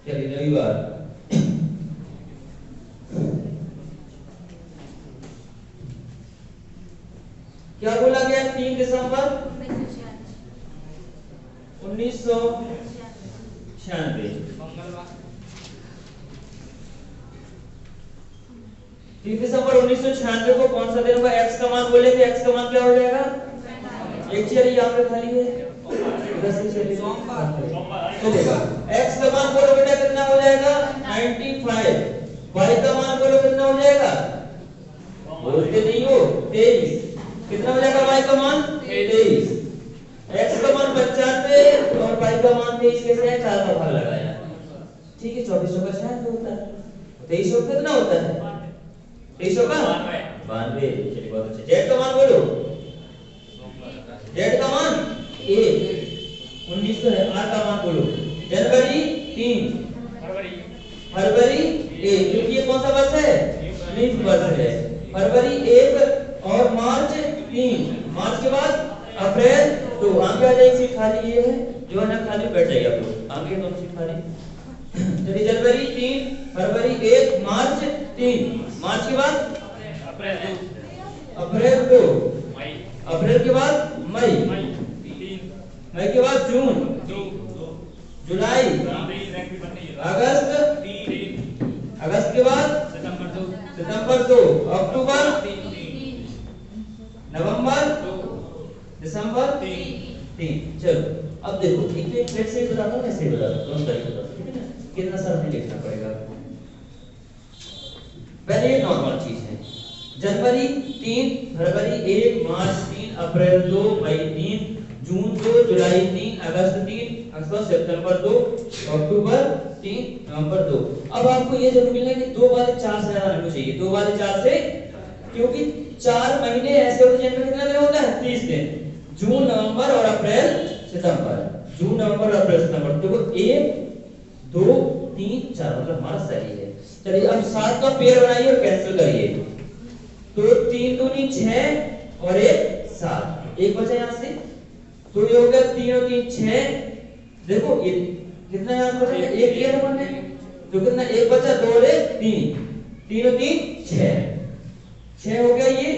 चलिए रविवार क्या बोला गया? 3 दिसंबर 1996। 3 दिसंबर 1996 को कौन सा दिन होगा? एक्स का मान बोलेंगे, एक्स का मान क्या हो जाएगा? एक चेयर यहाँ पे खाली है, इधर से चलेगा एक्स का मान बोलो बेटा कितना हो जाएगा? 95। वाई का मान बोलो कितना हो जाएगा? बोलते नहीं हो, 23। कितना हो जाएगा वाई का मान? 23। एक्स का मान 95 और वाई का मान 23 कैसे है? 4 का भाग लगाया, ठीक है। 2400 का 66 होता है, 2300 कितना होता है? 2300 का 92। चलिए बहुत अच्छा। जेड का मान बोलो, जेड का मान 1 1900 है। आर का मान बोलो, जनवरी 3, फरवरी 1, क्योंकि ये कौन सा वर्ष है? लीप वर्ष है। फरवरी 1 और मार्च 3। मार्च के बाद अप्रैल 2। आगे आ जाएगी सीट खाली, ये है जो है ना, खाली बैठ जाएगा आप लोग, आगे दोनों सीट खाली। चलिए जनवरी 3, फरवरी 1, मार्च 3। मार्च के बाद अप्रैल 2, अप्रैल के बाद मई, मई के बाद जून, जुलाई, अगस्त, अगस्त के बाद सितंबर 2, अक्टूबर, नवंबर, दिसंबर 3। चलो अब देखो, एक मिनट से बताता हूँ, ऐसे ही बताता हूँ, दोनों तरीके बताता हूँ, ठीक है ना? कितना सारा हमें लिखना पड़ेगा। पहले ये नॉर्मल चीज है, जनवरी 3, फरवरी 1, मार्च 3, अप्रैल 2, मई 3, जून 2, जुलाई 3, अगस्त 3, सितंबर 2, अक्टूबर 3, नवंबर 2। अब आपको ये जरूर मिलना कि 2 वाले 4 से ज्यादा नहीं चाहिए, 2 वाले 4 से, क्योंकि 4 महीने ऐसे होते हैं जिनमें कितना दिन होता है? 30 दिन। जून, नवंबर और अप्रैल, सितंबर। जून, नवंबर और अप्रैल, सितंबर। देखो 1 2 3 4, मतलब हमारा सही है। चलिए अब 7 का पेयर बनाइए और कैंसिल करिए, तो 3 दूनी 6 और 1 7, एक बचा यहां से, तो ये हो गया 3 और 3 6। देखो ये कितना यहां बचा? एक किया था हमने, तो कितना? एक बचा, 2 और 1 3, 3 और 3 6, 6 हो गया। ये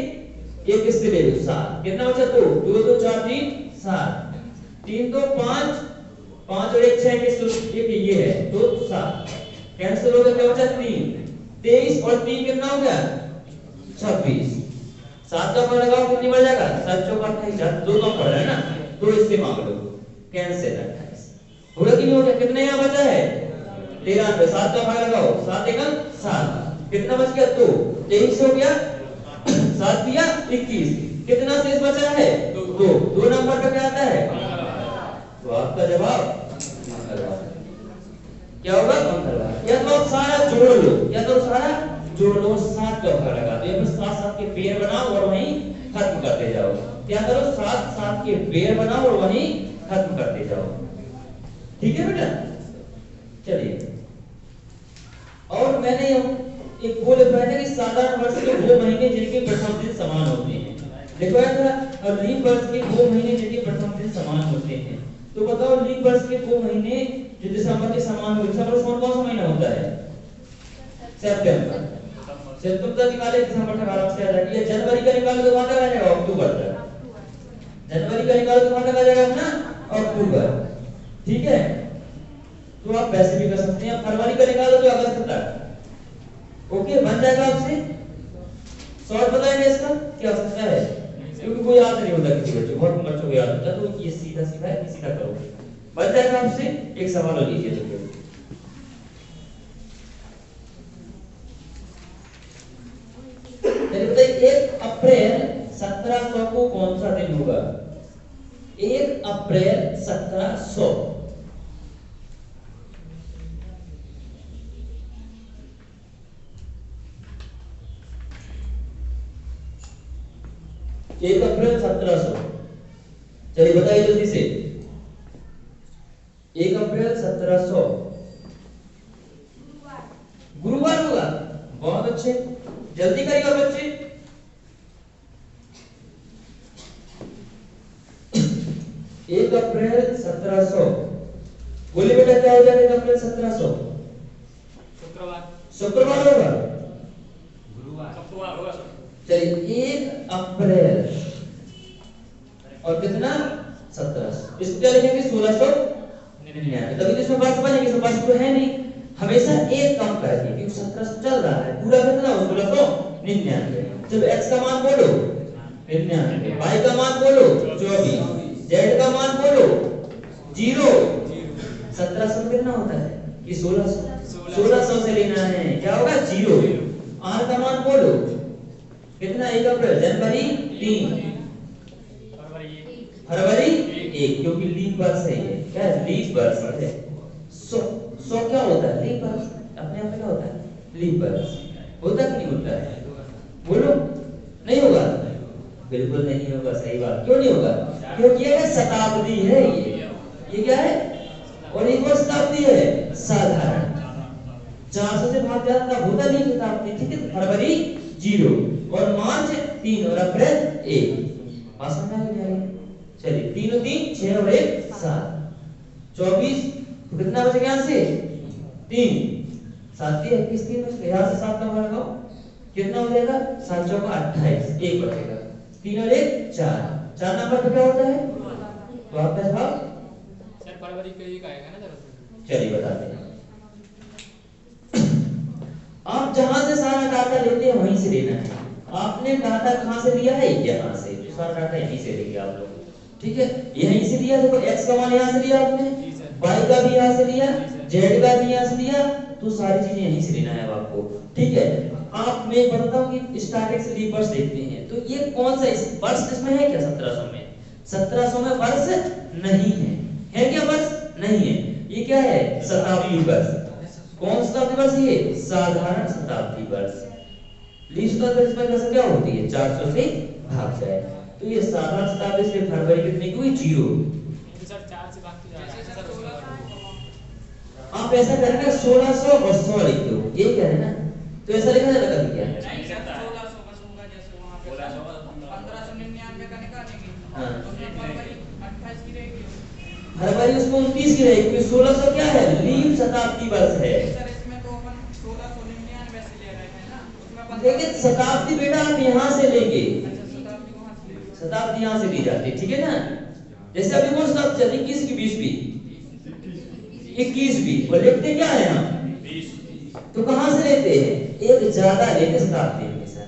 एक किसके ले लो? 7। कितना बचा? 2 2 2 4 3 7, 3 2 5, 5 और 1 6 के एक ये है, तो 7 कैंसिल हो गया। क्या बचा? 3 23 और 3 कितना हो गया? 26। 7 का पता लगाओ, कितनी बढ़ जाएगा? 7 चौका 28, 2 कम पड़ रहा है ना, तो इससे मांग लो कैंसिल। 28 हो गया कि नहीं हो गया? कितना यहाँ बचा है? 13 पे 7 का भाग लगाओ, 7 एकम 7, कितना बच गया? 2 23 हो गया, 7 दिया 21, कितना शेष बचा है? 2 नंबर पे क्या आता है? तो आपका जवाब मंगलवार। क्या होगा? मंगलवार। या तो आप सारा जोड़ लो, या तो सारा जोड़ लो, 7 का भाग लगा दो, या फिर 7 7 के पेयर बनाओ और वहीं खत्म करते जाओ। क्या करो? 7 7 के पेयर बनाओ और वहीं खत्म करते जाओ, ठीक है बेटा? चलिए, और मैंने एक वो लिखा है कि साधारण वर्ष के वो महीने जिनके प्रथम दिन समान होते हैं, लिखवाया था। और लीप वर्ष के वो महीने जिनके प्रथम दिन समान होते हैं, तो बताओ लीप वर्ष के वो महीने जो दिसंबर के समान हो, दिसंबर कौन कौन सा महीना होता है? सितंबर। सितंबर का निकाले, दिसंबर तक आराम से आ जाएगी। या जनवरी का निकाले तो कहां तक आ जाएगा? अक्टूबर तक। जनवरी का निकाले तो कहां तक आ जाएगा अपना? अक्टूबर, ठीक है? तो आप वैसे भी कर सकते हैं। फरवरी का निकालो तो अगस्त तक, ओके, बन जाएगा आपसे। शॉर्ट बताएंगे इसका क्या हो सकता है, क्योंकि कोई याद नहीं होता किसी बच्चे, बहुत बच्चों को याद होता है, तो ये सीधा सीधा है, सीधा करो, बन जाएगा आपसे। एक सवाल और लीजिए तो फिर बताइए 1 अप्रैल 1700 को कौन सा दिन होगा? 1 अप्रैल 1700 1 अप्रैल 1700, चलिए बताइए जल्दी से। 1 अप्रैल 1700 गुरुवार होगा। बहुत अच्छे, जल्दी करिएगा बच्चे। 1 अप्रैल 1700 बोलिए बेटा, क्या हो जाएगा 1 अप्रैल 1700? शुक्रवार होगा, शुक्रवार होगा सर। चलिए 1 अप्रैल और कितना 1700, इसको क्या लिखेंगे 1699। तभी तो इसमें वर्ष बनेगी, इसमें वर्ष तो है नहीं, हमेशा एक कम करके, क्योंकि 1700 चल रहा है, पूरा कितना 1699। जब x का मान बोलो 99, y का मान बोलो 24, z का मान बोलो 0, 1700 कितना होता है कि 1600 से लेना है, क्या होगा 0। r का मान बोलो कितना 1 अप्रैल, जनवरी 3, फरवरी 1, क्योंकि लीप वर्ष है ये, क्या है लीप वर्ष है। 100 क्या होता है लीप वर्ष, अपने आप क्या होता है लीप वर्ष, होता कि नहीं होता है, बोलो नहीं होगा, बिल्कुल नहीं होगा, सही बात। क्यों नहीं होगा, क्योंकि ये शताब्दी है, ये क्या है, और एक और शताब्दी है साधारण, 400 से भाग जाता होता नहीं शताब्दी, ठीक है। फरवरी 0 और मार्च 3 और अप्रैल 1, बात समझ में आ गई। चलिए 3 और 3 6 और 1 7, 24 तो कितना बचेगा यहाँ से 3, 7 3 21 3 बचेगा, यहाँ से 7 नंबर लगाओ, कितना हो जाएगा 7 चौका 28, 1 बचेगा, 3 और 1 4, 4 नंबर पे क्या होता है, तो आपका जवाब सर फरवरी पे ही आएगा ना सर। चलिए बताते हैं। आप जहां से सारा डाटा लेते हैं वहीं से लेना है। आपने डाटा कहां से लिया है, यहाँ से, तो सारा डाटा यहीं से लेंगे आप लोग, ठीक है। यहीं से लिया, देखो x का मान यहाँ से लिया आपने, y का भी यहाँ से लिया, z का भी यहाँ से लिया, तो सारी चीजें यहीं से लेना है अब आपको, ठीक है। आप मैं बताता हूँ कि स्टार्टिंग से लीप वर्ष देखते हैं, तो ये कौन सा इस वर्ष इसमें है क्या 1700 में, 1700 में वर्ष नहीं है क्या वर्ष नहीं है, ये क्या है शताब्दी वर्ष। कौन शताब्दी वर्ष, ये साधारण शताब्दी वर्ष। लीप शताब्दी वर्ष क्या होती है 400 से भाग जाए, तो ये साधारण शताब्दी से फरवरी कितने की हुई 0। सर 4 से भाग जा रहा है सर। आप ऐसा करेंगे 1600 और 100 लिख दो, ये क्या है ना, तो ऐसा लिखा जाएगा कभी क्या नहीं सर 1600 का होगा, जैसे वहां पे 1599 का निकालेंगे, हाँ। उसमें फरवरी 28 की रहेगी, फरवरी उसमें 29 की रहेगी, क्योंकि 1600 क्या है लीप शताब्दी वर्ष है। सर इसमें तो अपन 1699 से ले रहे हैं ना, उसमें लेकिन शताब्दी बेटा आप यहाँ से लेंगे, शताब्दी वहां से ले, शताब्दी यहाँ से ली जाती है, ठीक है ना। जैसे अभी कौन शताब्दी चल रही 21 की 20वीं 21वीं, और लिखते क्या है यहाँ, तो कहां से लेते हैं, एक ज्यादा लेते शताब्दी हमेशा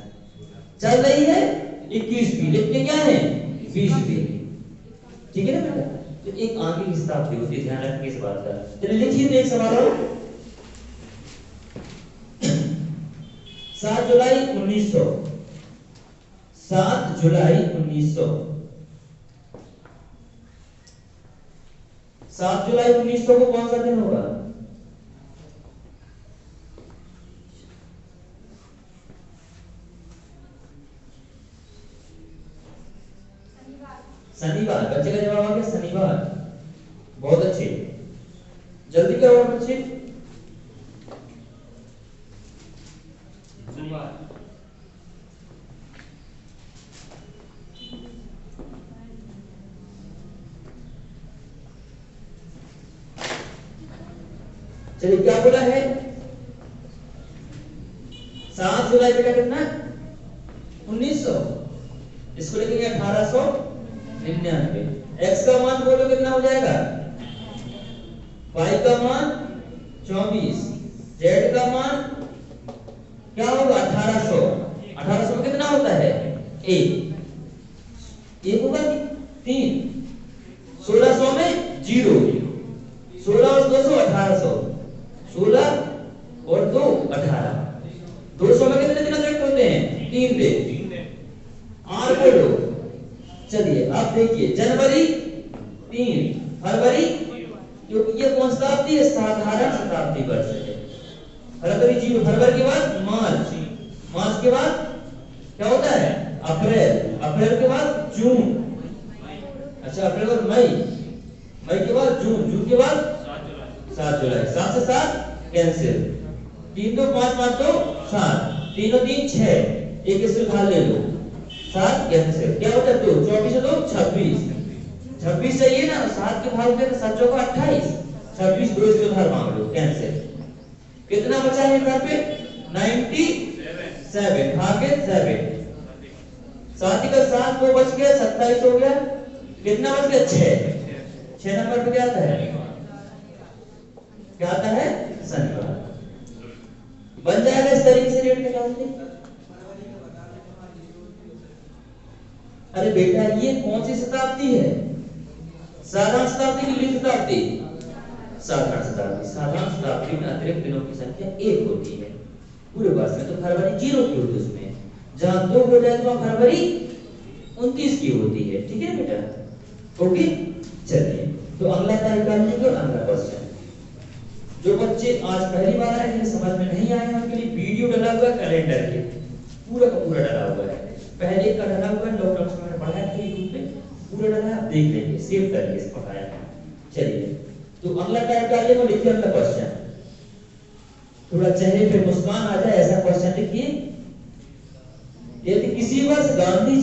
चल रही है 21वीं, लिखते क्या है 20वीं, ठीक है ना बेटा। तो एक आगे की शताब्दी होती है, ध्यान रखिए इस बात का। चलिए लिखिए एक सवाल और, 7 जुलाई 1900, 7 जुलाई 1900, 7 जुलाई 1900 को कौन सा दिन होगा, शनिवार। बच्चे का जवाब आ गया शनिवार, बहुत अच्छे, जल्दी करो बच्चे। चलिए क्या बोला है, 7 जुलाई बेटा कितना 1900, इसको लिखेंगे 1899। x का मान बोलो कितना हो जाएगा, y का मान 24, z का मान क्या होगा 1800, 1800 में कितना होता है 1 होगा 3, 1600 में 0, 16 और 200 1800, 16 और 2 18, 200 में कितने दिन अतिरिक्त होते हैं 3 दिन, आर बोलो। चलिए अब देखिए जनवरी 3, फरवरी, क्योंकि ये कौन शताब्दी है साधारण शताब्दी वर्ष है, फरवरी 0, फरवरी के बाद मार्च, मार्च के बाद क्या होता है अप्रैल, अप्रैल के बाद जून, अच्छा अप्रैल के बाद मई, मई के बाद जून, जून के बाद 7 जुलाई, 7 से 7 कैंसिल, 3 2 5 5 2 7, 3 और 3 6, एक इससे उधार ले लो 7 कैंसिल, क्या बचा 2, 24 और 2 26, 26 चाहिए ना, 7 के भाग में 7 चौका 28, 26 2 इससे उधार मांग लो कैंसिल, कितना बचा है यहाँ पे 97 भागे 7 साथ ही का 7 वो बच गया 27 हो गया कितना बच गया 6 नंबर पे क्या आता है शनिवार बन जाएगा इस तरीके से रेट निकालते। अरे बेटा ये कौन सी शताब्दी है साधारण शताब्दी की लीन शताब्दी साधारण शताब्दी में अतिरिक्त दिनों की संख्या 1 होती है पूरे वर्ष में तो फरवरी 0 की होती है उसमें जहां 2 हो जाए तो फरवरी 29 की होती है ठीक है बेटा ओके चलिए तो अगला तारीख निकालने के अगला क्वेश्चन जो बच्चे आज पहली बार आए हैं समझ में नहीं आए हैं उनके लिए वीडियो डला हुआ है कैलेंडर के पूरा का पूरा डला हुआ है पहले का डला हुआ है लॉकडाउन में मैंने पढ़ाया था यूट्यूब पे पूरा डला आप देख लेंगे सेव करके इस पढ़ाया था चलिए तो अगला टाइप डालिए वो लिखिए अगला क्वेश्चन थोड़ा चेहरे पे मुस्कान आ जाए ऐसा क्वेश्चन लिखिए यदि किसी वर्ष गांधी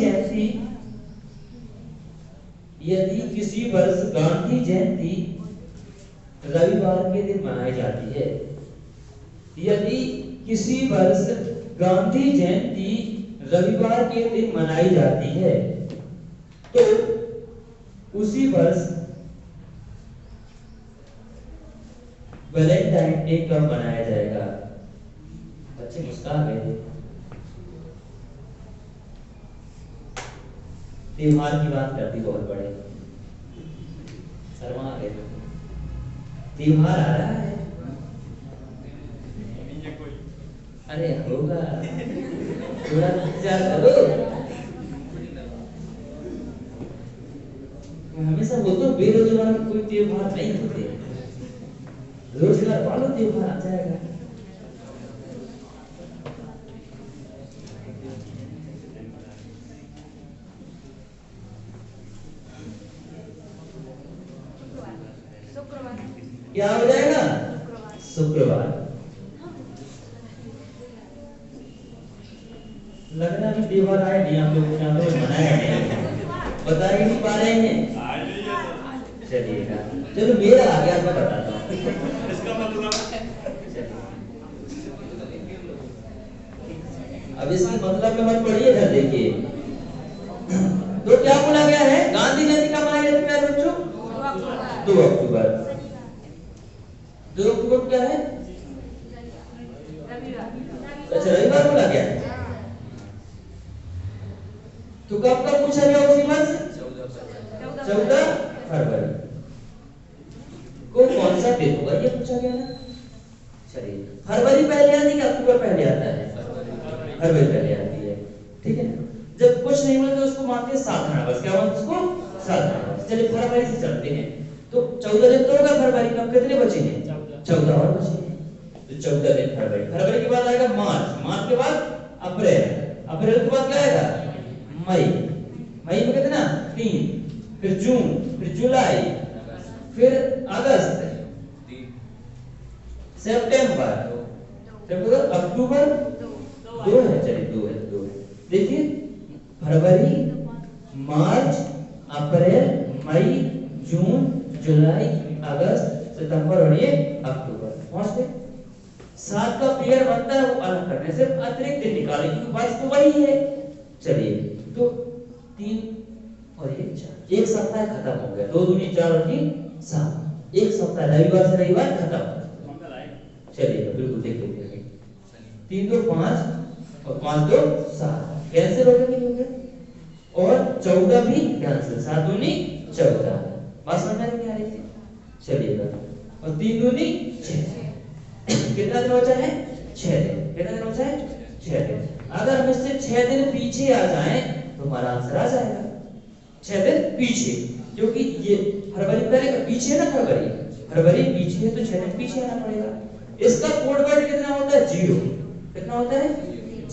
जयंती रविवार के दिन मनाई जाती है यदि किसी वर्ष गांधी जयंती रविवार के दिन मनाई जाती है तो उसी वर्ष वैलेंटाइन डे कब मनाया जाएगा बच्चे मुस्कुरा गए थे त्योहार की बात करती बहुत बड़े शर्मा गए थे त्योहार आ रहा है अरे होगा थोड़ा इंतजार करो हमेशा बोलते हो बेरोजगार कोई त्योहार नहीं होते रोजगार वालों त्योहार आ जाएगा क्या हो जाएगा शुक्रवार लगना भी त्योहार आए नहीं आप लोग यहाँ पे मनाया नहीं बता ही नहीं पा रहे हैं चलिएगा चलो मेरा आ गया मैं बताता हूँ इसका मतलब अब इसकी मतलब में मत पढ़िए इधर देखिए तो क्या बोला गया है गांधी जयंती कब मनाई जाती है बच्चों 2 अक्टूबर 2 अक्टूबर क्या है अच्छा रविवार बोला गया तो कब कब पूछा गया उसी वर्ष 14 फरवरी को कौन सा दिन होगा ये पूछा गया ना चलिए फरवरी पहले आती है अक्टूबर पहले आता है फरवरी पहले आती है ठीक है जब कुछ नहीं मिले तो उसको मानते हैं साधारण वर्ष क्या मानते उसको साधारण वर्ष चलिए फरवरी से चलते हैं तो 14 दिन तो होगा फरवरी में कितने बचे हैं 14 और बचे हैं तो 14 दिन फरवरी के बाद आएगा मार्च के बाद अप्रैल के बाद क्या आएगा मई में कितना 3 फिर जून फिर जुलाई फिर अगस्त सितंबर अक्टूबर 2 है चलिए 2 है देखिए फरवरी मार्च अप्रैल मई जून जुलाई अगस्त सितंबर और ये अक्टूबर पहुंच गए 7 का पेयर बनता है वो अलग करने से अतिरिक्त दिन निकालें क्योंकि वर्ष तो वही है चलिए तो 3 और 4 एक सप्ताह खत्म हो गया 2 दूनी 4 और 3 7 एक सप्ताह रविवार से रविवार खत्म चलिए बिल्कुल देख लेते हैं 3 2 5 और 5 2 7 कैंसिल हो गया और 14 भी कैंसिल 7 दूनी 14 बात समझ में नहीं आ रही थी चलिएगा और 3 दूनी 6 कितना दिन बचा है 6 दिन कितना दिन बचा है 6 दिन अगर हम इससे 6 दिन पीछे आ जाएं तो हमारा आंसर आ जाएगा 6 दिन पीछे क्योंकि ये फरवरी पहले का पीछे है ना फरवरी पीछे है तो 6 दिन पीछे आना पड़ेगा इसका कोड वर्ड कितना होता है 0 कितना होता है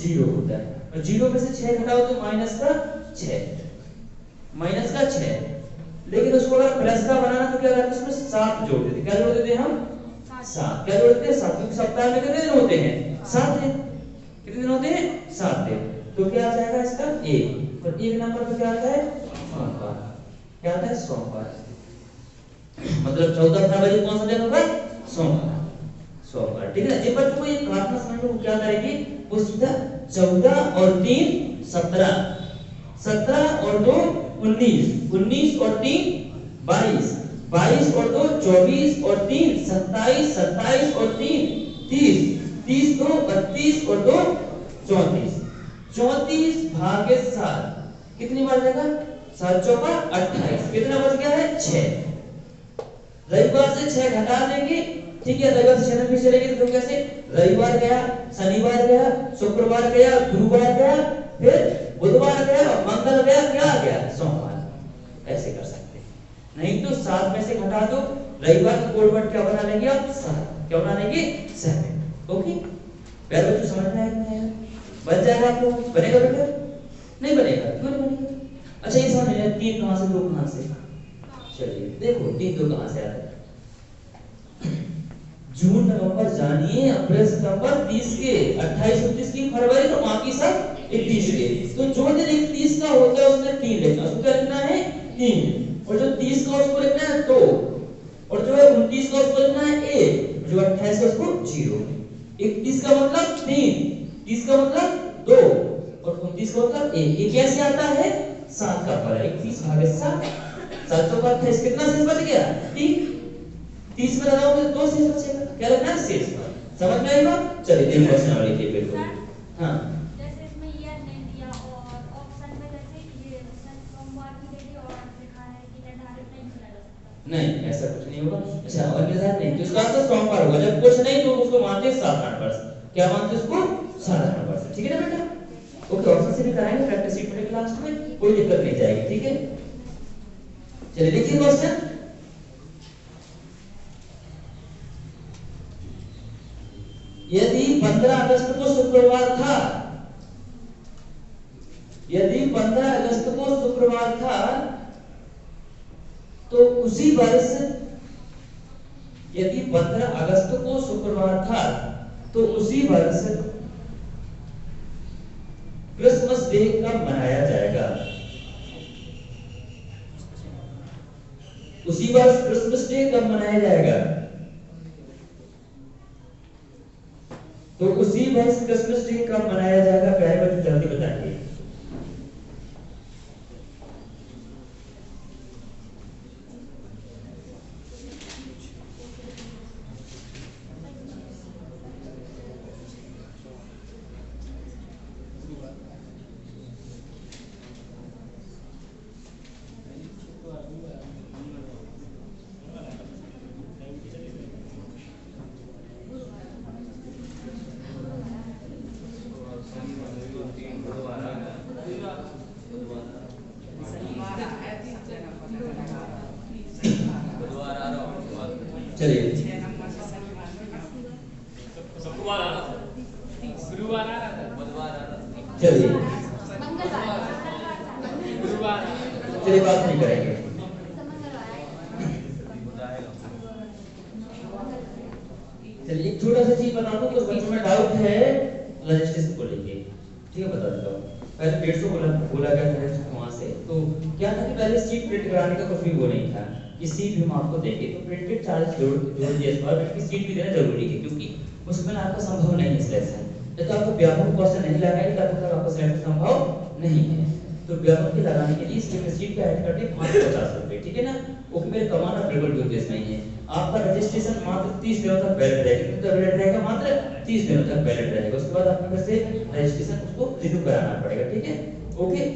0 होता है और 0 में से 6 घटाओ तो माइनस का 6 लेकिन उसको अगर प्लस का बनाना तो क्या करते हैं उसमें 7 जोड़ देते क्या जोड़ देते हम 7 क्या जोड़ देते हैं 7 क्योंकि सप्ताह में कितने दिन होते हैं 7 दिन कितने दिन होते हैं 7 दिन तो क्या आ जाएगा इसका 1 और 1 नंबर पे क्या आता है सोमवार क्या आता है सोमवार मतलब 14 फरवरी कौन सा दिन होगा सोमवार सोमवार, ठीक है ना। जिन बच्चों को ये काटना समझ में, वो क्या करेंगे, वो सीधा 14 और 3 17, 17 और 2 19, 19 और 3 22, 22 और 2 24 और 3 27, 27 और 3 30, 30 2 32 और 2 34, 34 भागे 7 कितनी बार जाएगा, 7 चौका 28, कितना बच गया है 6। रविवार से 6 घटा देंगे, ठीक है। रविवार से 6 फिर चलेंगे तो कैसे, रविवार गया, शनिवार गया, शुक्रवार गया, गुरुवार गया, फिर बुधवार गया, मंगल गया, क्या आ गया, सोमवार। ऐसे कर सकते हैं। नहीं तो 7 में से घटा दो, रविवार का कोड वर्ड क्या बना लेंगे आप, 7, क्या बना लेंगे 7। ओके, प्यारे बच्चों समझ में आया कि नहीं आया? बन जाएगा आप लोग, बनेगा बेटा, नहीं बनेगा, क्यों नहीं बनेगा। अच्छा ये समझ में 3 कहां से 2 कहां से, चलिए देखो 3 2 कहां से आता है, जून नवंबर जानिए, अप्रैल सितंबर 30 के, 28 29 की, फरवरी तो बाकी सब 31 के। तो जो दिन 31 का होता है उसमें 3 लिखना, उसको क्या लिखना है 3, और जो 30 का उसको लिखना है 2, और जो है 29 का उसको लिखना है 1, जो 28 का उसको 0। 31 का मतलब 3, 30 का मतलब 2 और 29 का मतलब 1। ये कैसे आता है, 7 का फल, 31 भागे 7, 7 चौका 28, कितना शेष बच गया 3, 30 में लगाओगे तो 2 शेष बचेगा, क्या लगना है शेष पर। समझ में आएगा। चलिए तीन क्वेश्चन और लिखिए बिल्कुल। हां जैसे इसमें ईयर नहीं दिया और ऑप्शन में जैसे ये सोमवार की डेट और लिखा है कि निर्धारित नहीं किया जा सकता, नहीं ऐसा कुछ नहीं होगा। अच्छा और निर्धारित नहीं, तो इसका अर्थ सोमवार होगा। जब कुछ नहीं तो उसको मानते हैं साधारण वर्ष, क्या मानते हैं उसको, साधारण वर्ष, ठीक है ना बेटा। ओके, ऑप्शन से भी कराएंगे प्रैक्टिस शीट में क्लास में, कोई दिक्कत नहीं जाएगी, ठीक है। चलिए देखिए क्वेश्चन, यदि 15 अगस्त को शुक्रवार था, यदि 15 अगस्त को शुक्रवार था तो उसी वर्ष, यदि 15 अगस्त को शुक्रवार था तो उसी वर्ष क्रिसमस डे कब मनाया जाएगा, उसी वर्ष क्रिसमस डे कब मनाया जाएगा, तो उसी वर्ष क्रिसमस डे कब मनाया जाएगा, प्यारे बच्चों जल्दी बताइए। चलिए शुक्रवार आ रहा था, गुरुवार आ रहा था, बुधवार आ रहा था, चलिए गुरुवार चलिए बात नहीं करेंगे। चलिए एक छोटा सा चीज बता दूं, कुछ बच्चों में डाउट है रजिस्ट्रेशन को लेके, ठीक है बता देता हूँ। पहले 150 बोला गया था वहां से, तो क्या था कि पहले सीट प्रिंट कराने का कुछ भी वो नहीं था कि सीट भी हम आपको देंगे, तो प्रिंटेड चार्ज जोड़ दिए, इस बार की सीट भी देना जरूरी है क्योंकि उसमें आपका संभव नहीं है सिलेक्शन। तो आपको व्यापक क्वेश्चन नहीं लगाएंगे तब तक आपका सिलेक्शन संभव नहीं है। तो व्यापक के लगाने के लिए सीट पे ऐड कर दे 550 रुपए, ठीक है ना। ओके, मेरे कमाना बिल्कुल भी उद्देश्य नहीं है। आपका रजिस्ट्रेशन मात्र 30 दिनों तक वैलिड रहेगा, कितना वैलिड रहेगा, मात्र 30 दिनों तक वैलिड रहेगा। उसके बाद आपको फिर से रजिस्ट्रेशन उसको रिन्यू कराना पड़ेगा, ठीक है। ओके,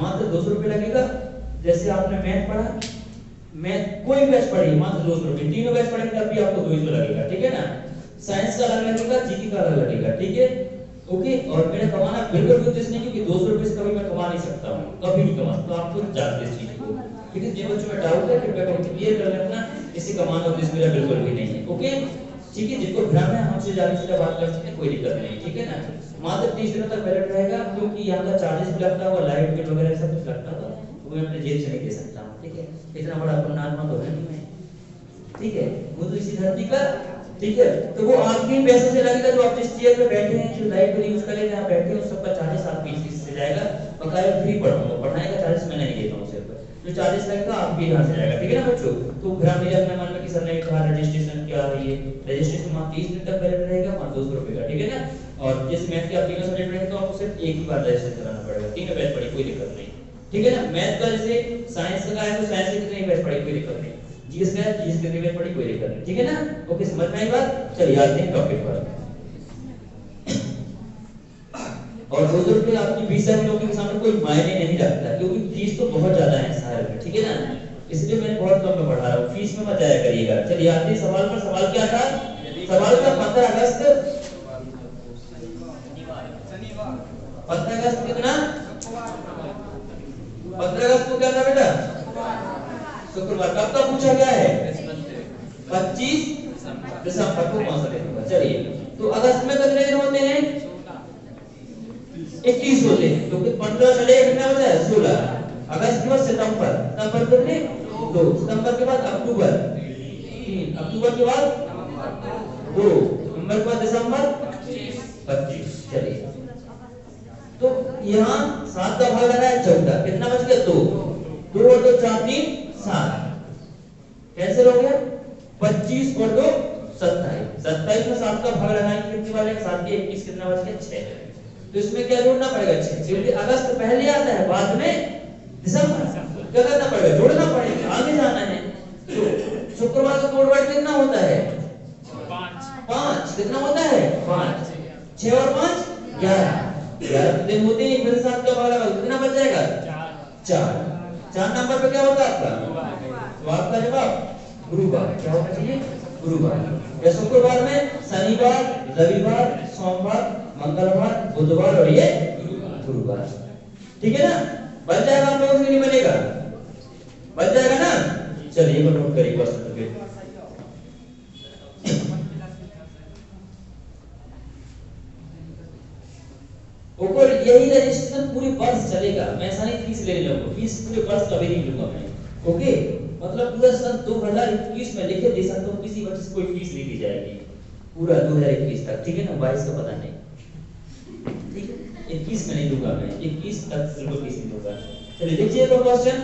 मात्र 200 रुपए लगेगा। जैसे आपने मैथ पढ़ा, मैथ कोई बैच पढ़ी मात्र 200 रुपए, तीनों बैच पढ़ेंगे तब भी आपको 200 लगेगा, ठीक है ना। साइंस का अलग लगेगा, जीके का अलग लगेगा, ठीक है। ओके, और मेरा कमाना बिल्कुल भी उद्देश्य नहीं क्योंकि 200 रुपए से कभी मैं कमा नहीं सकता हूँ, कभी नहीं कमा सकता। तो आपको जानते इस चीज को, ठीक है। जिन बच्चों में डाउट है कृपया करके क्लियर कर लेना, इससे कमाना उद्देश्य मेरा बिल्कुल भी नहीं है। ओके, ठीक है। जिनको भ्रम है हमसे ज्यादा सीधा बात कर सकते हैं, कोई दिक्कत नहीं, ठीक है ना। मात्र 30 दिनों तक वैलिड रहेगा क्योंकि यहाँ का चार्जेस भी लगता होगा, लाइट बिल वगैरह सब कुछ लगता होगा, तो मैं अपने जेब से नहीं दे सकता हूँ, ठीक है। इतना बड़ा पुण्यात्मा तो है नहीं मैं, ठीक है। वो तो इसी धरती का, ठीक है। तो वो आपके पैसे से लगेगा, जो आप जिस चेयर पे बैठे हैं, जो लाइट बिल यूज कर लेते हैं, आप बैठे हैं, उस सबका चार्जेस आपके इससे जाएगा। बकाया फ्री पढ़ाऊंगा, पढ़ाने का चार्जेस मैं नहीं देता हूँ, सिर्फ जो चार्जेस लगेगा आपके यहाँ से जाएगा, ठीक है ना बच्चों। तो तो ग्राम नहीं अपने मन में कि सर ने कहा रजिस्ट्रेशन क्या है, ये रजिस्ट्रेशन वहाँ 30 दिन तक वैलिड रहेगा, वहाँ 200 रुपए का, ठीक है ना। और जिस मैथ की आप तीनों सब्जेक्ट में है तो आपको सिर्फ एक ही बार रजिस्टर कराना पड़ेगा, तीनों बैच पढ़ी कोई दिक्कत नहीं, ठीक है ना। मैथ का जैसे साइंस का है तो साइंस के कितने बैच पढ़ी कोई दिक्कत नहीं, जीएस का जीएस के कितने बैच पढ़ी कोई दिक्कत नहीं, ठीक है ना। ओके, समझ में आई बात। चलिए आते हैं टॉपिक पर। और 200 रुपए आपकी फीस है, लोगों के सामने कोई मायने नहीं रखता क्योंकि फीस तो बहुत ज्यादा है शहर में, ठीक है ना, इसलिए मैंने बहुत कम में पढ़ा रहा हूँ, फीस में मत जाया करिएगा। चलिए आते हैं सवाल पर। सवाल क्या था? सवाल था 15 अगस्त 15 अगस्त कितना? 15 अगस्त को क्या था बेटा? शुक्रवार। कब का पूछा गया है? 25 दिसंबर को कौन सा दिन होगा? चलिए, तो अगस्त में कितने दिन होते हैं? 21 होते हैं, तो 15 चले कितना बचा है? 16। अगस्त के बाद सितंबर, सितंबर कितने? 2, सितंबर के बाद अक्टूबर 3, अक्टूबर के बाद 2, नवंबर के बाद दिसंबर 25। चलिए, तो यहाँ 7 का भाग लगा है 14, कितना बच गया? 2, 2 और 2 4 3 7, कैंसिल हो गया। 25 और 2 27, 27 में 7 का भाग लगाएंगे कितनी बार? 7 के 21, कितना बच गया? 6। तो इसमें क्या जोड़ना पड़ेगा? 6, क्योंकि अगस्त पहले आता है, बाद में दिसंबर। क्या करना पड़ेगा? जोड़ना पड़ेगा, आगे जाना है। तो शुक्रवार का कोड वर्ड कितना होता है? 5। कितना होता है? 5। 6 और 5 11 दिन होते हैं, फिर 7 का भाग लगा, कितना बच जाएगा? 4। 4 नंबर पे क्या होता है आपका? तो आपका जवाब गुरुवार। क्या होना चाहिए? गुरुवार। या शुक्रवार में शनिवार, रविवार, सोमवार, मंगलवार, बुधवार और ये गुरुवार, ठीक है ना। बन जाएगा आप लोगों से? नहीं बनेगा? बन जाएगा ना। चलिए को नोट करिए बस सर्टिफिकेट। ऊपर यही रजिस्ट्रेशन पूरे वर्ष चलेगा, मैं ऐसा नहीं फीस ले लूंगा, फीस पूरे वर्ष का भी नहीं लूंगा मैं। ओके, मतलब पूरा सन 2021 में लिखे दे सकता हूँ, किसी वर्ष से कोई फीस नहीं दी जाएगी पूरा 2021 तक, ठीक है ना। 22 का पता नहीं, ठीक है। 21 में नहीं दूंगा मैं, 21 तक बिल्कुल फीस नहीं दूंगा। चलिए देखिए तो क्वेश्चन,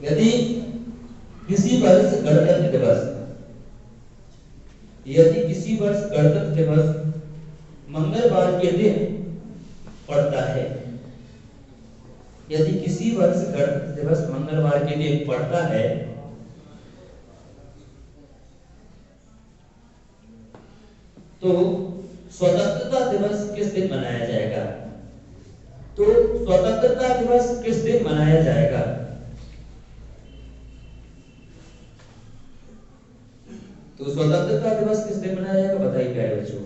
यदि किसी वर्ष गणतंत्र दिवस, यदि किसी वर्ष गणतंत्र दिवस मंगलवार के दिन पड़ता है, यदि किसी वर्ष गणतंत्र दिवस मंगलवार के दिन पड़ता है, तो स्वतंत्रता दिवस किस दिन मनाया जाएगा? तो स्वतंत्रता दिवस किस दिन मनाया जाएगा? तो स्वतंत्रता दिवस किस दिन मनाया जाएगा? बताइए प्यारे बच्चों।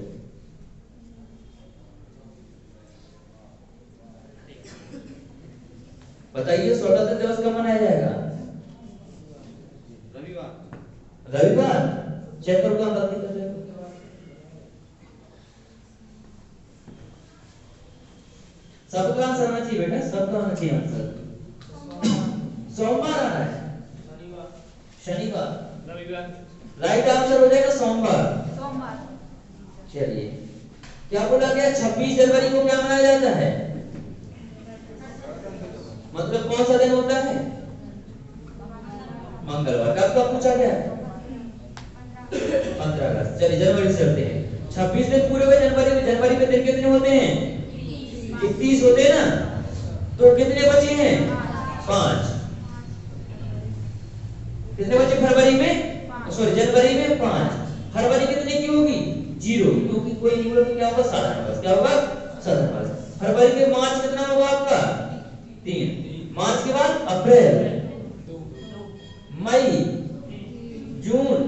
बताइए स्वतंत्रता दिवस कब मनाया जाएगा? रविवार। रविवार? चेक करो कहाँ गलती कर रहे हो। सबका आंसर आना चाहिए बेटा, सबका आना चाहिए आंसर। सोमवार आना है, शनिवार, रविवार। राइट आंसर हो जाएगा सोमवार। सोमवार। चलिए, क्या बोला गया? 26 जनवरी को क्या मनाया जाता है? मतलब कौन सा दिन होता है? मंगलवार। कब का पूछा गया? 15 अगस्त। चलिए जनवरी से चलते हैं। 26 दिन पूरे हुए जनवरी में, जनवरी में दिन कितने होते हैं? 31 होते हैं ना, तो कितने बचे हैं? 5। कितने बचे फरवरी में? सॉरी जनवरी में 5। फरवरी कितने की होगी? 0, क्योंकि कोई नहीं होगा तो क्या होगा? साधारण वर्ष। क्या होगा? साधारण वर्ष। फरवरी के मार्च कितना होगा आपका? 3। मार्च के बाद अप्रैल, मई, जून,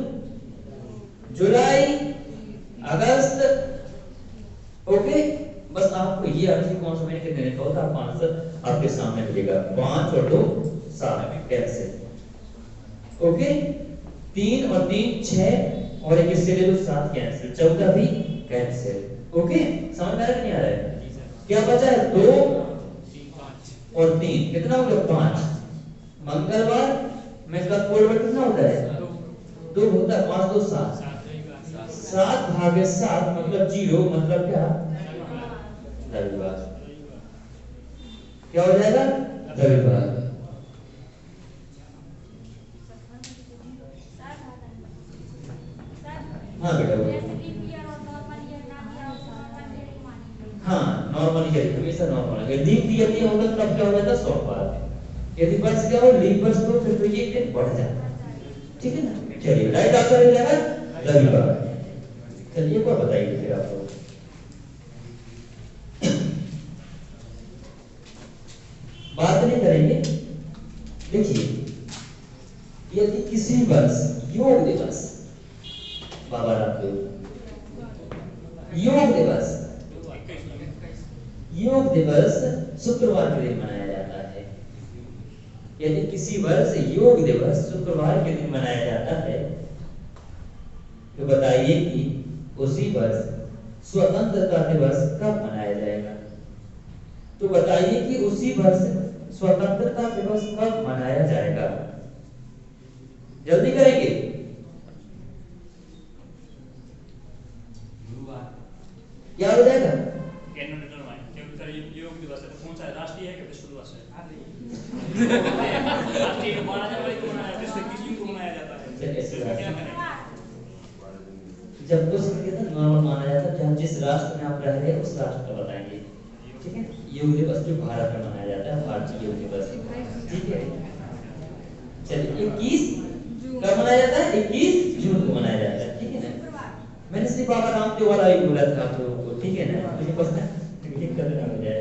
जुलाई, अगस्त। ओके, बस आपको ये आंसर कौन सा मैंने कितने लिखा होता है, आप आंसर आपके सामने मिलेगा। 5 और 2 7 कैंसिल। ओके, 3 और 3 6 और एक इससे ले लो 7 कैंसिल, 14 भी कैंसिल। ओके, समझ में आ रहा है नहीं आ रहा है? क्या बचा है? 2 और 3, कितना हो गया? 5। मंगलवार में इसका कोड वर्ड कितना होता है? 2 होता है। 5 2 7, 7 भागे 7 मतलब 0, मतलब क्या? रविवार। क्या हो जाएगा? रविवार। हाँ बेटा वो जैसे लीप ईयर और नॉर्मल ईयर ना दिया हो तो नॉर्मल ईयर ही मानेंगे। हाँ नॉर्मल ईयर हमेशा नॉर्मल है। लीप ईयर नहीं होगा तब क्या हो जाता है 100 बार। यदि वर्ष क्या हो लीप वर्ष हो फिर तो ये दिन बढ़ जाता है। ठीक है ना। चलिए राइट आंसर हो जाएगा रविवार। चलिए एक और बताइए फिर आप लोग। बात नहीं करेंगे। देखिए यदि किसी वर्ष योग दिवस बाबा रामदेव योग दिवस शुक्रवार के दिन मनाया जाता है। यदि किसी वर्ष योग दिवस शुक्रवार के दिन मनाया जाता है तो बताइए कि उसी वर्ष स्वतंत्रता दिवस कब मनाया जाएगा। तो बताइए कि उसी वर्ष स्वतंत्रता दिवस कब मनाया जाएगा। जल्दी करेंगे। क्या हो जाएगा। योग दिवस है तो कौन सा है? राष्ट्रीय है कि विश्व दिवस है? राष्ट्रीय 12 जनवरी को मनाया जाता है। विश्व किस दिन को मनाया जाता है? इसमें क्या करें? जब कुछ नॉर्मल माना जाता है जिस राष्ट्र में आप रह रहे हैं उस राष्ट्र का बताएंगे। ठीक है। योग दिवस जो भारत में मनाया जाता है भारतीय योग दिवस। ठीक है। चलिए 21 कब मनाया जाता है। 21 जून को मनाया जाता है। ठीक है ना। मैंने सिर्फ बाबा रामदेव वाला ही बोला था आप लोगों को। ठीक है ना। मुझे पता है दिक्कत ना हो जाए।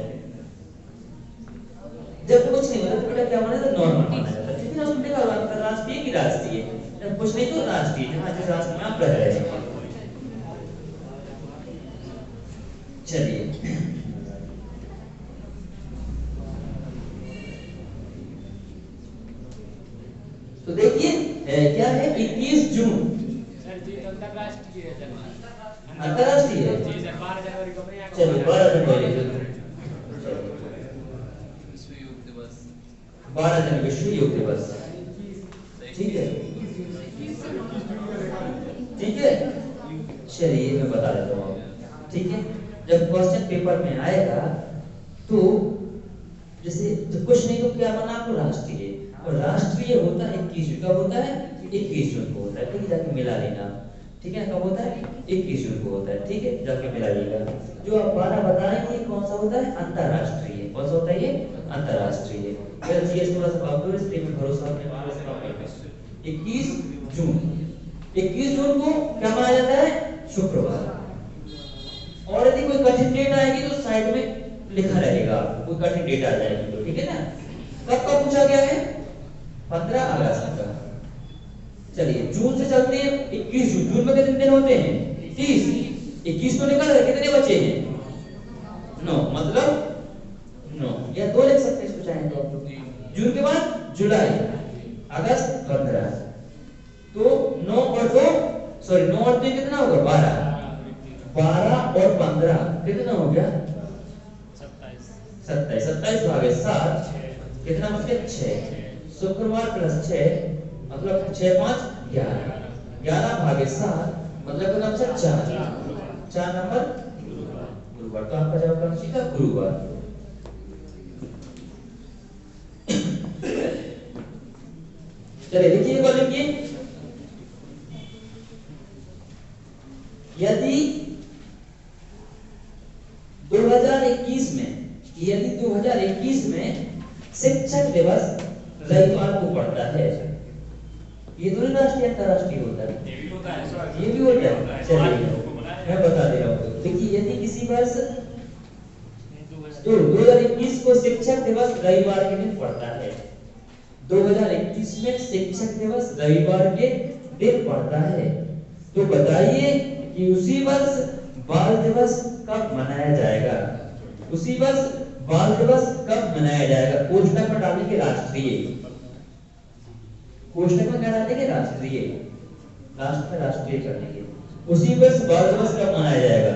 जब कुछ नहीं बोला तो बेटा क्या माना जाता नॉर्मल माना जाता है। ठीक है ना। उसमें लिखा हुआ अंतरराष्ट्रीय की राष्ट्रीय। जब कुछ नहीं तो राष्ट्रीय जहाँ जिस राष्ट्र में आप रह रहे हैं। चलिए तो देखिए क्या है 21 जून सर जी अंतरराष्ट्रीय है। अंतरराष्ट्रीय है। जी सर 12 जनवरी को नहीं आएगा। चलो 12 जनवरी विश्व योग दिवस 12 जनवरी विश्व योग दिवस। ठीक है। ठीक है। चलिए मैं बता देता हूँ। ठीक है। जब क्वेश्चन पेपर में आएगा तो जैसे जब कुछ नहीं तो क्या बना आपको राष्ट्रीय। और राष्ट्रीय होता है 21 जून। कब होता है 21 जून को होता है। ठीक है। जाके मिला लेना। ठीक है। कब होता है 21 जून को होता है। ठीक है। जाके मिला लीजिएगा। जो आप 12 बता रहे हैं कौन सा होता है अंतरराष्ट्रीय। कौन सा होता है ये अंतरराष्ट्रीय। मेरा जीएस थोड़ा सा कमजोर है इसलिए मैं भरोसा अपने बारे से कम करता हूं। 21 जून 21 जून को क्या मनाया जाता है शुक्रवार। और यदि कोई कठिन डेट आएगी तो साइड में लिखा रहेगा। कोई कठिन डेट आ जाएगी तो ठीक है ना। कब कब पूछा गया है 15 अगस्त का। चलिए जून से चलते हैं 21 जून। जून में कितने दिन होते हैं 30। 21 को निकाल रहे कितने बचे हैं 9 मतलब 9 या 2 लिख सकते हैं इसको चाहें तो आप लोग। जून के बाद जुलाई अगस्त 15 तो 9 और 2 सॉरी 9 और 3 कितना होगा 12 और 15 कितना हो गया 27 भागे 7 कितना बच गया 6। शुक्रवार प्लस 6 मतलब 6 5 11 11 भागे 7 मतलब कितना बचा 4 नंबर गुरुवार। तो आपका जवाब कौन सी था गुरुवार। चलिए देखिए कॉलम की यदि 2021 में शिक्षक दिवस रविवार को पड़ता है। ये तो राष्ट्रीय अंतरराष्ट्रीय होता है। ये भी होता है। ये भी होता है। चलिए मैं बता दे रहा हूँ। देखिए यदि किसी वर्ष तो 2021 को शिक्षक दिवस रविवार के दिन पड़ता है। 2021 में शिक्षक दिवस रविवार के दिन पड़ता है। तो बताइए कि उसी वर्ष बाल दिवस कब मनाया जाएगा। उसी वर्ष बाल दिवस कब मनाया जाएगा। कोष्टक में डालेंगे राष्ट्रीय। कोष्टक में क्या डालेंगे राष्ट्रीय। लास्ट में राष्ट्रीय कर देंगे। उसी वर्ष बाल दिवस कब मनाया जाएगा।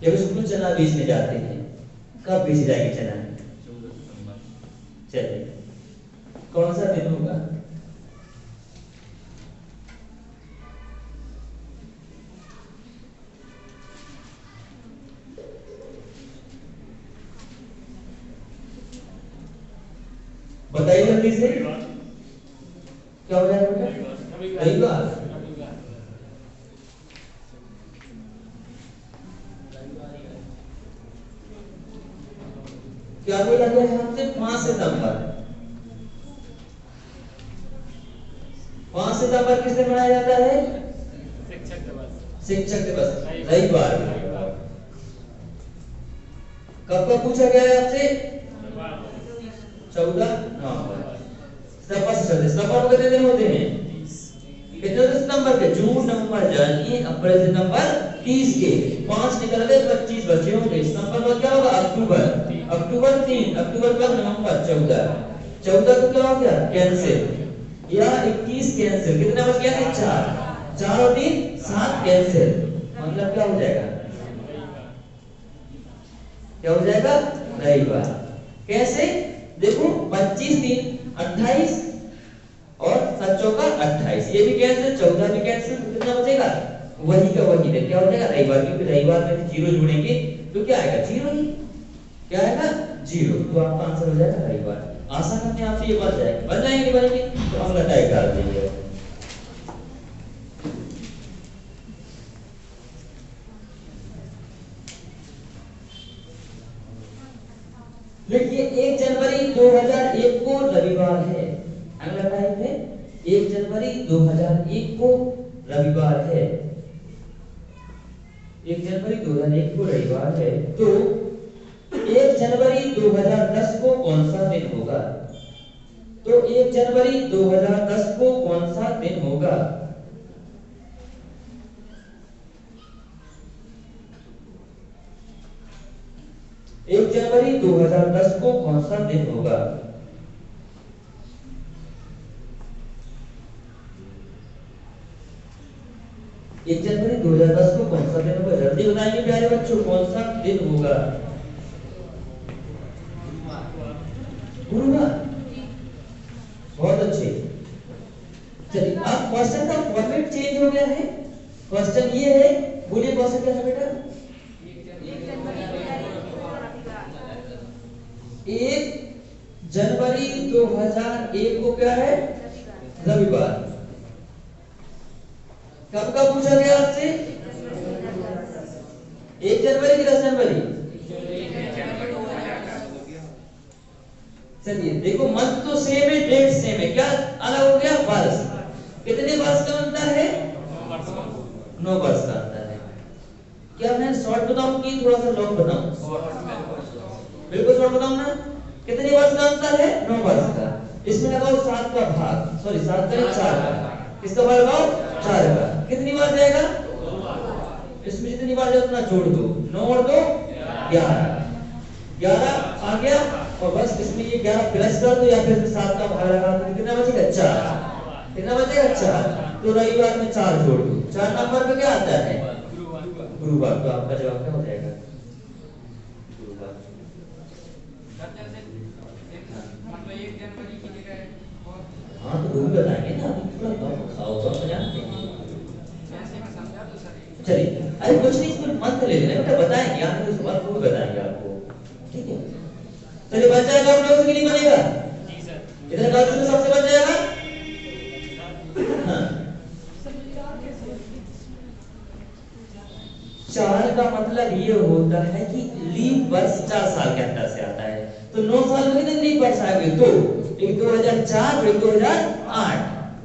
जब स्कूल चना बेचने जाते हैं कब बेची जाएगी चना। चलिए कौन सा दिन होगा। बताइए जल्दी से क्या हो जाएगा बेटा रविवार। क्या बोला गया यहाँ से 5 सितंबर। 5 सितंबर किस दिन मनाया जाता है? शिक्षक दिवस रविवार। कब का पूछा गया है आपसे? 14 नवंबर। सितंबर कितने दिन होते हैं? कितने सितंबर के? जून नवंबर जनवरी अप्रैल सितंबर 30 के 5 निकल गए 25 बचे होंगे। सितंबर का क्या होगा? अक्टूबर। अक्टूबर 3, अक्टूबर का नवंबर 14 को क्या हो गया? कैंसिल या 21 कैंसिल। कितना बच गया? 4 और 3 7 कैंसिल। मतलब क्या हो जाएगा? क्या हो जाएगा? रविवार। कैसे? देखो 25 3 28 और 7 चौका 28, ये भी कैंसिल, 14 भी कैंसिल। कितना बचेगा? वही का वही। देख क्या हो जाएगा? रविवार। क्योंकि रविवार में 0 जोड़ेंगे तो क्या आएगा? 0 ही। क्या आएगा? 0। तो आपका आंसर हो जाएगा रविवार। आसान अपने आप से ये बन जाएगा। बन जाएंगे नहीं बनेंगे तो अगला टाइप डाल देंगे। देखिए 1 जनवरी 2001 को रविवार है। अगला टाइप है 1 जनवरी 2001 को रविवार है। 1 जनवरी 2001 को रविवार है। तो 1 जनवरी 2010 को कौन सा दिन होगा? तो 1 जनवरी 2010 को कौन सा दिन होगा? एक जनवरी 2010 को कौन सा दिन होगा? एक जनवरी 2010 को कौन सा दिन होगा? जल्दी बताएंगे प्यारे बच्चों, कौन सा दिन होगा? गुरुवार। बहुत अच्छे। चलिए अब क्वेश्चन का फॉर्मेट चेंज हो गया है। क्वेश्चन ये है, बोलिए क्वेश्चन क्या है बेटा? 1 जनवरी 2001 को क्या है? रविवार। कब का पूछा गया आपसे? 1 जनवरी की 10 जनवरी? चलिए देखो मंथ तो सेम है, डेट सेम है, क्या अलग हो गया? वर्ष। कितने वर्ष का अंतर है? 9 वर्ष का अंतर है। क्या मैं शॉर्ट बताऊं कि थोड़ा सा लॉन्ग बताऊं? बिल्कुल शॉर्ट बताऊं ना। कितने वर्ष का अंतर है? 9 वर्ष का। इसमें लगाओ 7 का भाग, सॉरी 7 का 4 का। किसका भाग लगाओ? 4 का। कितनी बार जाएगा? इसमें जितनी बार जाए उतना जोड़ दो। 9 और 2 11 आ गया। और बस इसमें ये 11 प्लस कर दो या फिर 7 का भाग लगा दो। कितना बचेगा? 4। कितना बचेगा? 4। तो रविवार में 4 जोड़ दो। 4 नंबर पे क्या आता है? गुरुवार। तो आपका जवाब क्या हो जाएगा? गुरुवार। मतलब 1 जनवरी की जगह हाँ तो वो भी बताएंगे ना, पूरा खाओ तो जानते हैं। ऐसे में समझा दो सर। चलिए अरे कुछ नहीं, इसमें मंथ ले लेना बेटा, बताएंगे आपको उसके बाद वो बताएंगे आपको। ठीक है चलिए बन जाएगा आप लोगों से कि नहीं बनेगा? जी सर। इधर गर्ल्स में सबसे बन जाएगा। हाँ 4 का मतलब ये होता है कि लीप वर्ष 4 साल के अंदर से आता है। तो 9 साल में कितने लीप वर्ष आएंगे? 2। एक 2004 और एक 2008।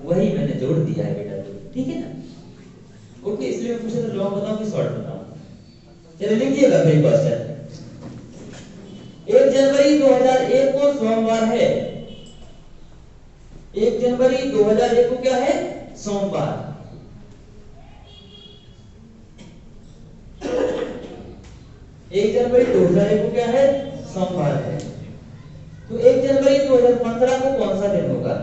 वही मैंने जोड़ दिया है बेटा। तो ठीक है ना? ओके इसलिए मैं पूछा था लॉन्ग बताऊं कि शॉर्ट बताऊं? चलिए लिखिएगा फिर क्वेश्चन। 1 जनवरी 2001 को सोमवार है। 1 जनवरी 2001 को क्या है? सोमवार। 1 जनवरी 2001 को क्या है? सोमवार है। तो 1 जनवरी 2015 को कौन सा दिन होगा?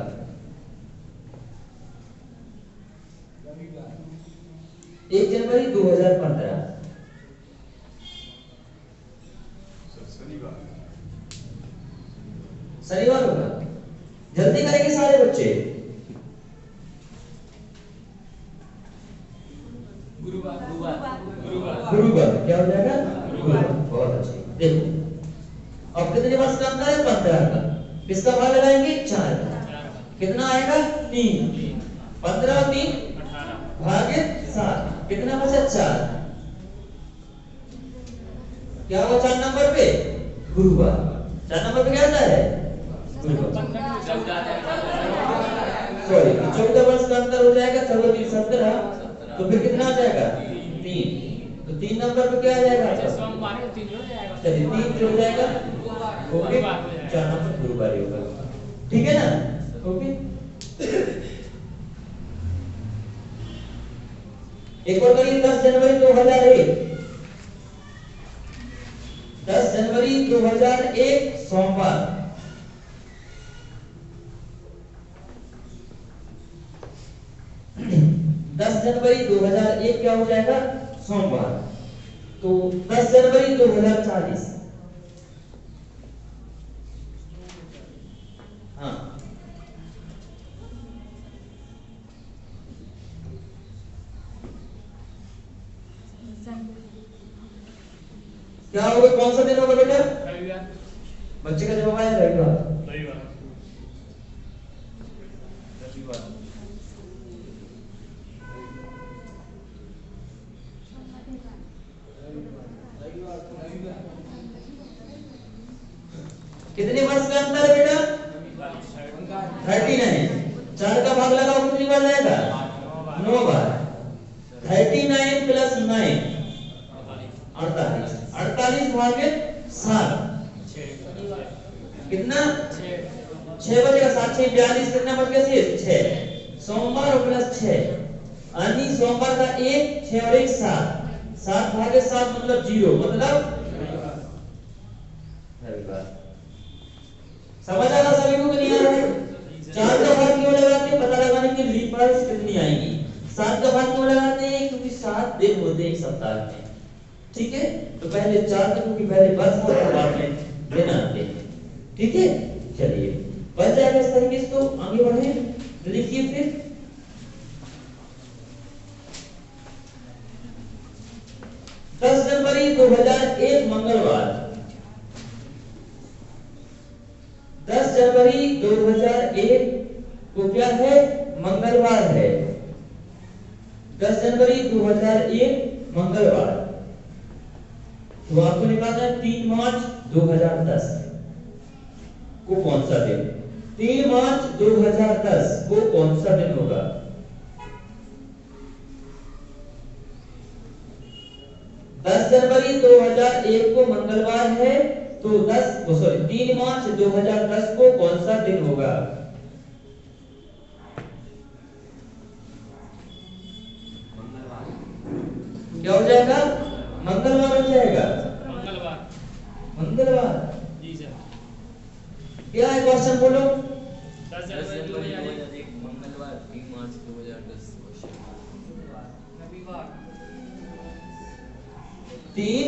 1 जनवरी 2015 शनिवार होगा। जल्दी करेंगे सारे बच्चे। गुरुवार क्या हो जाएगा? गुरुवार। बहुत अच्छे। देखो अब कितने वर्ष का अंतर है? 15 का। किसका भाग लगाएंगे? 4 का। कितना आएगा? 3। 15 और 3 भागे 7। कितना बचा? 4। क्या हुआ 4 नंबर पे? गुरुवार। 4 नंबर पे क्या आता है? सॉरी, 14 वर्ष का अंतर हो जाएगा, 14 3 17, तो फिर कितना आ जाएगा? 3। तो 3 नंबर पे क्या आ जाएगा? चलिए 3 जो हो जाएगा, ओके, 4 नंबर गुरुवार होगा, ठीक है ना? ओके, एक और करिए 10 जनवरी 2001, 10 जनवरी 2001 सोमवार। 10 जनवरी 2001 क्या हो जाएगा? सोमवार। तो 10 जनवरी 2040, हाँ, क्या होगा? कौन सा दिन होगा बेटा? बच्चे का जवाब आया रविवार। कितने वर्ष का अंतर है बेटा? 39। 4 का भाग लगाओ, कितनी बार जाएगा? 9 बार। 39 प्लस 9 48, 48 भागे 7 कितना? 6 बजेगा, 7 6 42, कितना बच गया? 6। सोमवार और प्लस 6 यानी सोमवार का 1 6 और 1 7, 7 भागे 7 मतलब 0, मतलब रविवार। समझ आ रहा सभी को कि नहीं आ रहा है? 4 का भाग क्यों लगाते हैं? पता लगाने के लिए लीप कितनी आएगी। 7 का भाग क्यों लगाते हैं? क्योंकि 7 दिन होते हैं एक सप्ताह में, ठीक है? तो पहले 4 दिनों की पहले वर्ष और बाद में दिन आते हैं, ठीक है? चलिए बच जाएगा इस तरीके से। तो आगे बढ़े, लिखिए फिर 10 जनवरी 2001 मंगलवार। 10 जनवरी 2001 को क्या है? मंगलवार है। 10 जनवरी 2001 मंगलवार। तो आपको निकालना है 3 मार्च 2010 को कौन सा दिन? 3 मार्च 2010 को कौन सा दिन होगा? 10 जनवरी 2001 को मंगलवार है, तो 3 मार्च 2010 को कौन सा दिन होगा? क्या हो जाएगा? मंगलवार हो जाएगा। मंगलवार जी सर। क्या है क्वेश्चन? बोलो। 10 जनवरी 2001 मंगलवार 3 मार्च 2010 रविवार। 3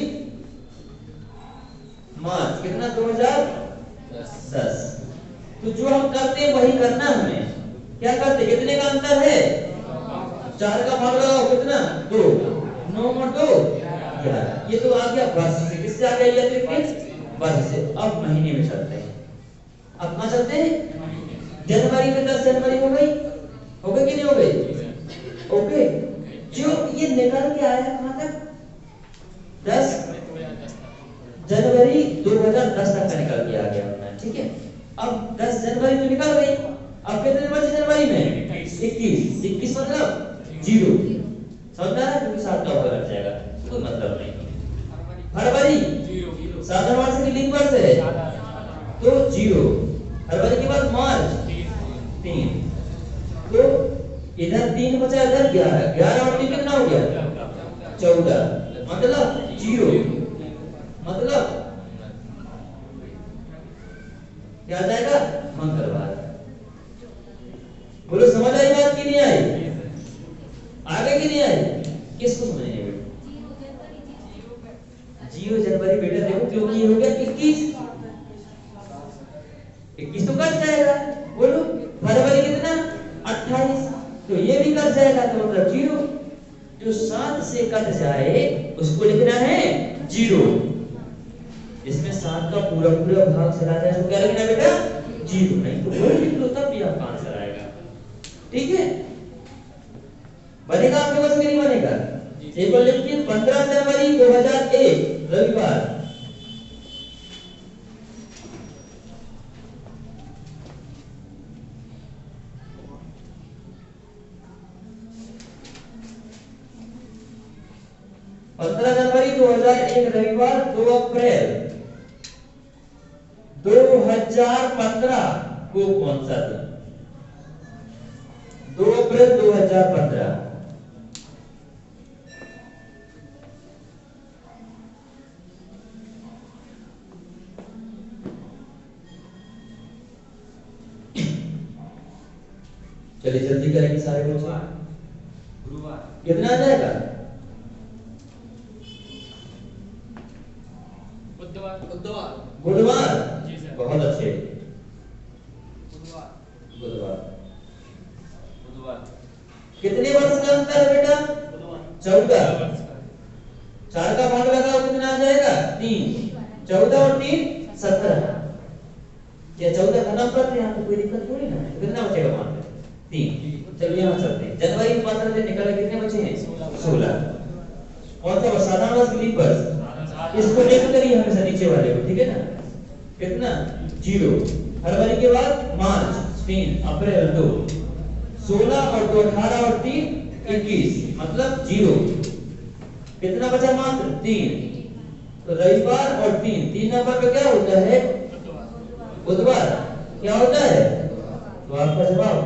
मार्च कितना? 2010। तो जो हम करते हैं वही करना है हमें। क्या करते? कितने का अंतर है? 4 का भाग लगाओ, कितना? 2। 9 और 2 11। ये तो आ गया वर्ष से। किससे आ गया? ये वर्ष से। अब महीने में चलते हैं। अब कहाँ चलते हैं? जनवरी में 10 जनवरी हो गई, हो गई कि नहीं हो गई? ओके, जो ये निकल के आया कहाँ तक? 10 जनवरी 2010 तक का निकल के आ गया अपना, ठीक है? अब 10 जनवरी तो निकल गई, अब कितने बचे जनवरी में? 21 मतलब 0। समझ रहा है? क्योंकि 7 का ऊपर लग जाएगा, कोई मतलब नहीं। फरवरी 7 मार्च से लिंक वर्ष है तो 0। फरवरी के बाद मार्च 3, तो इधर 3 बचा, इधर 11 और 3 कितना हो गया? 14, मतलब 0, मतलब क्या आ जाएगा? मंगलवार। बोलो समझ आई बात कि नहीं आई? आगे की नहीं आई? किसको समझ नहीं आई? 0 जनवरी बेटा देखो, क्योंकि ये हो गया 21 तो कट जाएगा। बोलो फरवरी कितना? 28, तो ये भी कट जाएगा, तो मतलब 0। जो 7 से कट जाए उसको लिखना है 0। इसमें 7 का पूरा भाग चला जाए तो क्या लिखना बेटा? 0। नहीं तो वो लिख लो, तब भी आपका आंसर आएगा, ठीक है? बनेगा आपके पास कि नहीं बनेगा? एक बार लिखिए 15 जनवरी 2001 रविवार। 15 जनवरी 2001 रविवार 2 अप्रैल 2015 को कौन सा दिन? 2 अप्रैल 2015। चलिए जल्दी करेंगे सारे बच्चे। गुरुवार। कितना आ जाएगा? बुधवार। बुधवार। जी सर। बहुत अच्छे। बुधवार। बुधवार। कितने वर्ष का अंतर है बेटा? 14। 4 का भाग लगाओ, कितना आ जाएगा? 3। 14 और 3 17। क्या 14 खत्म करते हैं? यहाँ तो कोई दिक्कत थोड़ी ना है। कितना बचेगा वहां पे? 3। चलिए यहाँ चलते हैं। जनवरी में 15 दिन निकल, कितने बचे हैं? 16। कौन सा साधारण वर्ष, लीप वर्ष? इसको लेकर करिए हमेशा नीचे वाले को, ठीक है ना? कितना? 0। फरवरी के बाद मार्च 3, अप्रैल 2, 16 और 2 18 और 3 21, मतलब 0। कितना बचा? मात्र 3। तो रविवार और 3 नंबर पे क्या होता है? बुधवार। क्या होता है? तो आपका जवाब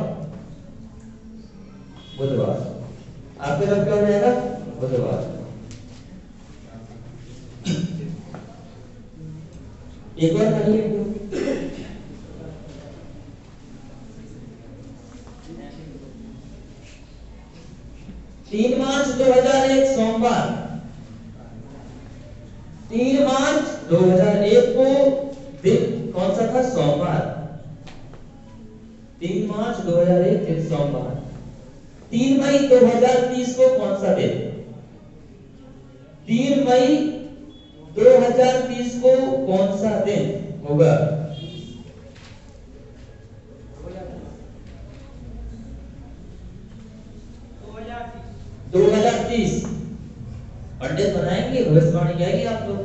बुधवार। आपका जवाब क्या हो जाएगा? बुधवार। एक बार करिए। 3 मार्च 2001 सोमवार। 3 मार्च 2001 को दिन कौन सा था? सोमवार। 3 मार्च 2001 दिन सोमवार। 3 मई 2030 को कौन सा दिन? 3 मई 2030 को कौन सा दिन होगा? 2030। पंडित बनाएंगे, भविष्यवाणी आएगी आप लोग।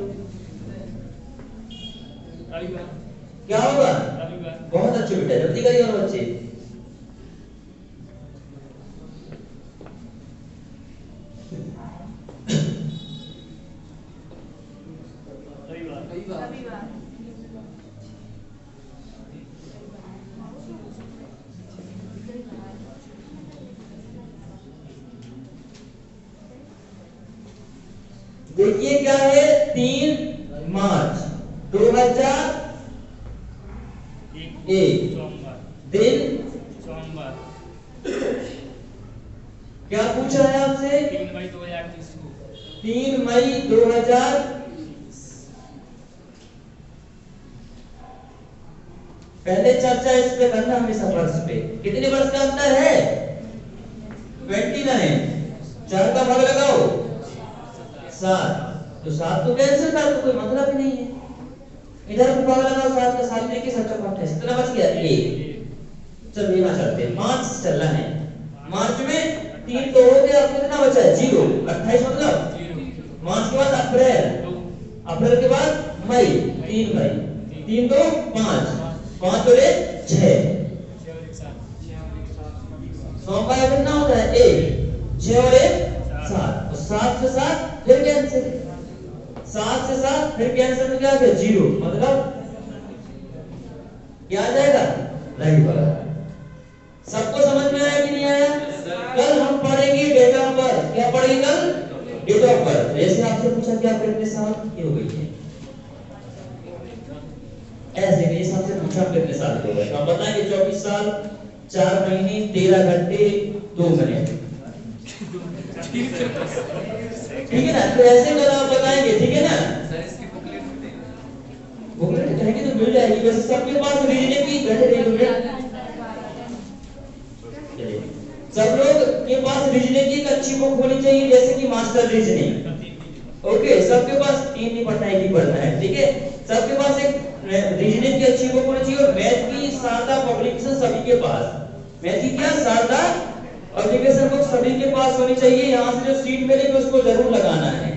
क्या होगा? बहुत अच्छे बेटा, जल्दी करिए और बच्चे। देखिए क्या है? 3 मार्च 2001 दिन सोमवार। क्या पूछा है आपसे? 3 मई 2030 को। 3 मई 2000। पहले चर्चा इस पे करना हमेशा वर्ष पे। कितने वर्ष का अंतर है? 29। 4 का भाग लगाओ, 7। तो 7 तो कैंसिल कर दो, कोई मतलब ही नहीं है। इधर भी भाग लगाओ, 7 का 7 लेके 7 का 28, कितना बच गया? 1। चलो यहाँ चलते हैं। मार्च चल रहा है। मार्च में 3 तो हो गया, अब कितना बचा है? 0। 28 मतलब मार्च के बाद अप्रैल, अप्रैल के बाद मई, 3 मई, 3 तो 5, 5 और 1 6। सोमवार कितना होता है? 1। 6 और 1 7। 7 से 7 फिर कैंसिल, 7 से 7 फिर कैंसिल, तो क्या आ गया? 0। मतलब क्या आ जाएगा? रविवार। सबको समझ में आया कि नहीं आया? कल हम पढ़ेंगे डेट ऑफ बर्थ। क्या पढ़ेंगे कल? Date of birth. जैसे आपसे पूछा कि आप कितने साल की हो गई है, ऐसे मेरे हिसाब से पूछा कितने साल के हो गए, आप बताएंगे 24 साल 4 महीने 13 घंटे 2 मिनट। ठीक है ना? तो ऐसे कल आप बताएंगे, ठीक है ना? सर इसकी बुकलेट देंगे। बुकलेट कहेंगे तो मिल जाएगी। वैसे सबके पास रीजनिंग की सब लोग के पास रीजनिंग की एक अच्छी बुक होनी चाहिए, जैसे कि मास्टर रीजनिंग। ओके, सबके पास 3 नहीं पढ़ना है, 1 ही पढ़ना है, ठीक है? सबके पास एक रीजनिंग की अच्छी बुक होनी चाहिए। और मैथ की शारदा पब्लिकेशन सभी के पास, मैथ की क्या शारदा पब्लिकेशन बुक सभी के पास होनी चाहिए। यहाँ से जो सीट मिलेगी उसको जरूर लगाना है,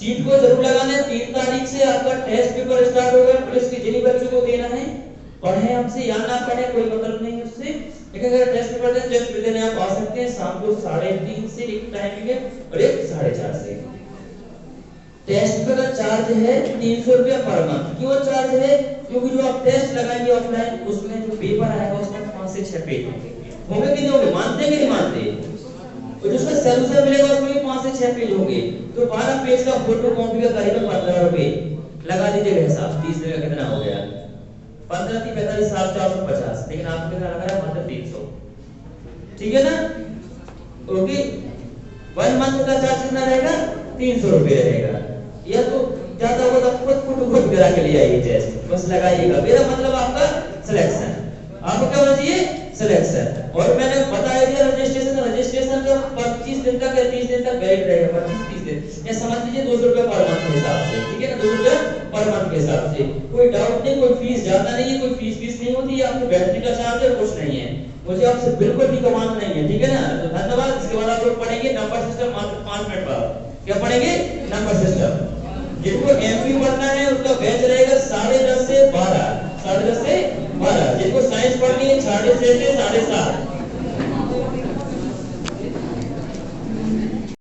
सीट को जरूर लगाना है। 3 तारीख से आपका टेस्ट पेपर स्टार्ट होगा। पुलिस के जिन्हीं बच्चों को देना है, पढ़े हमसे या ना पढ़े कोई मतलब नहीं है उससे, लेकिन अगर टेस्ट पेपर दें, टेस्ट देने आप आ सकते हैं। शाम को 3:30 से एक टाइमिंग है और एक 4:30 से। टेस्ट का चार्ज है 300 रुपया पर मंथ। क्यों चार्ज है? क्योंकि जो आप टेस्ट लगाएंगे ऑफलाइन उसमें जो पेपर आएगा उसमें 5 से 6 पेज होंगे कि नहीं होंगे, मानते हैं कि नहीं मानते? और जिसका सोल्यूशन मिलेगा उसमें भी 5 से 6 पेज होंगे, तो 12 पेज का फोटो कॉपी का करीबन 15 रुपए लगा लीजिएगा हिसाब। 30 रुपये कितना हो गया? 15 × 45 = 450, लेकिन आपको कितना लग रहा है? मात्र 300। ठीक है ना? ओके, 1 मंथ का चार्ज कितना रहेगा? 300 रुपये रहेगा। या तो ज्यादा होगा तो खुद फोटो कॉपी करा के ले आइए टेस्ट, बस लगाइएगा। मेरा मतलब आपका सिलेक्शन, आपको क्या होना चाहिए? सिलेक्शन। और मैंने बताया दिया रजिस्ट्रेशन जो 25 दिन तक या 30 दिन तक वैलिड रहेगा। 25-30 दिन या समझ लीजिए 200 रुपये पर मंथ के हिसाब से। ठीक है ना? 200 रुपये पर मंथ के हिसाब से। कोई डाउट नहीं, कोई फीस ज्यादा नहीं है, कोई फीस नहीं होती है, आपको बैठने का चार्ज है, कुछ नहीं है, मुझे आपसे बिल्कुल भी कमाना नहीं है। ठीक है ना? तो धन्यवाद। इसके बाद आप लोग पढ़ेंगे नंबर सिस्टम मात्र 5 मिनट बाद। क्या पढ़ेंगे? Number system. जिनको एमपी पढ़ना है उसका बैच रहेगा 10:30 से 12, 10:30 से 12। जिनको साइंस पढ़नी है 6:30 से 7:30।